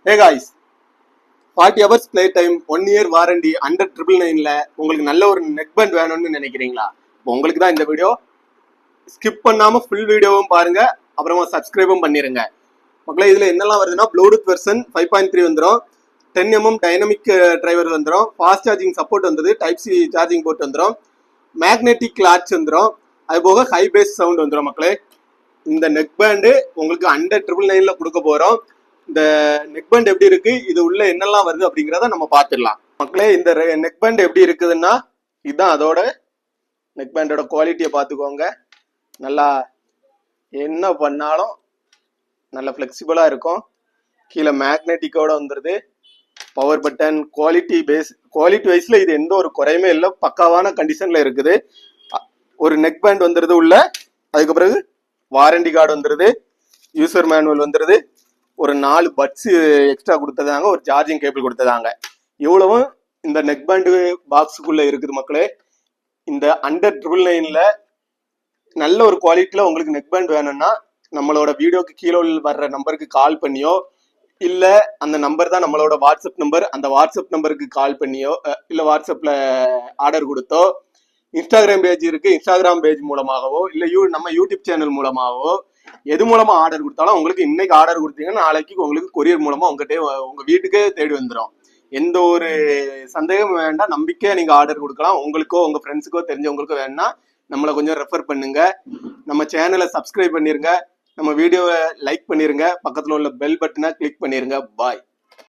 Hey guys, 40 hours play time, 1 year warranty under 999ல உங்களுக்கு நல்ல ஒரு நெக் பேண்ட் வேணும்னு நினைக்கிறீங்களா? உங்களுக்கு தான் இந்த வீடியோ. ஸ்கிப் பண்ணாம ஃபுல் வீடியோவும் பாருங்க, அப்புறமா சப்ஸ்கிரைபும் பண்ணிருங்க. மக்களே இதுல என்னெல்லாம் வருதுன்னா ப்ளூடூத் வெர்ஷன் 5.3 வந்துடும், 10mm டைனமிக் டிரைவர் வந்துடும், ஃபாஸ்ட் சார்ஜிங் சப்போர்ட் வந்தது, டைப் சி சார்ஜிங் போர்ட் வந்துடும், மேக்னெட்டிக் லாட்ச் வந்துடும், அது போக ஹை பேஸ் சவுண்ட் வந்துடும். மக்களே இந்த நெக் பேண்டு உங்களுக்கு அண்டர் 999ல கொடுக்க போறோம். இந்த நெக் பேண்ட் எப்படி இருக்கு, இது உள்ள என்னெல்லாம் வருது அப்படிங்கிறத நம்ம பார்த்துடலாம். மக்களே இந்த நெக் பேண்ட் எப்படி இருக்குதுன்னா இதுதான் அதோட நெக் பேண்டோட குவாலிட்டியை பார்த்துக்கோங்க. நல்லா என்ன பண்ணாலும் நல்ல ஃப்ளெக்சிபிளா இருக்கும். கீழே மேக்னெட்டிக்கோட வந்துருது, பவர் பட்டன், குவாலிட்டி வைஸ்ல இது எந்த ஒரு குறையுமே இல்லை, பக்காவான கண்டிஷன்ல இருக்குது. ஒரு நெக் பேண்ட் வந்துருது உள்ள. அதுக்கு பிறகு வாரண்டி கார்டு வந்துருது, யூசர் மேனுவல் வந்துருது, ஒரு 4 பட்ஸ் எக்ஸ்ட்ரா கொடுத்ததாங்க, ஒரு சார்ஜிங் கேபிள் கொடுத்ததாங்க. இவ்வளவும் இந்த நெக் பேண்டு பாக்ஸுக்குள்ள இருக்குது. மக்களே இந்த அண்டர் 999ல நல்ல ஒரு குவாலிட்டியில உங்களுக்கு நெக் பேண்ட் வேணும்னா நம்மளோட வீடியோக்கு கீழே வர்ற நம்பருக்கு கால் பண்ணியோ, இல்ல அந்த நம்பர் தான் நம்மளோட வாட்ஸ்அப் நம்பர், அந்த வாட்ஸ்அப் நம்பருக்கு கால் பண்ணியோ, இல்ல வாட்ஸ்அப்ல ஆர்டர் கொடுத்தோ, இன்ஸ்டாகிராம் பேஜ் இருக்கு, இன்ஸ்டாகிராம் பேஜ் மூலமாகவோ, இல்ல நம்ம யூடியூப் சேனல் மூலமாகவோ எது மூலமா ஆர்டர் கொடுத்தாலும் உங்களுக்கு இன்னைக்கு ஆர்டர் கொடுத்தீங்கன்னா நாளைக்கு உங்களுக்கு கொரியர் மூலமா உங்க வீட்டுக்கே தேடி வந்துடும். எந்த ஒரு சந்தேகமும் வேண்டாம், நம்பிக்கையா நீங்க ஆர்டர் கொடுக்கலாம். உங்களுக்கோ உங்க ஃப்ரெண்ட்ஸுக்கோ தெரிஞ்சவங்களுக்கோ வேணும்னா நம்மளை கொஞ்சம் ரெஃபர் பண்ணுங்க. நம்ம சேனலை சப்ஸ்கிரைப் பண்ணிருங்க, நம்ம வீடியோவை லைக் பண்ணிருங்க, பக்கத்துல உள்ள பெல் பட்டனை கிளிக் பண்ணிருங்க. பாய்.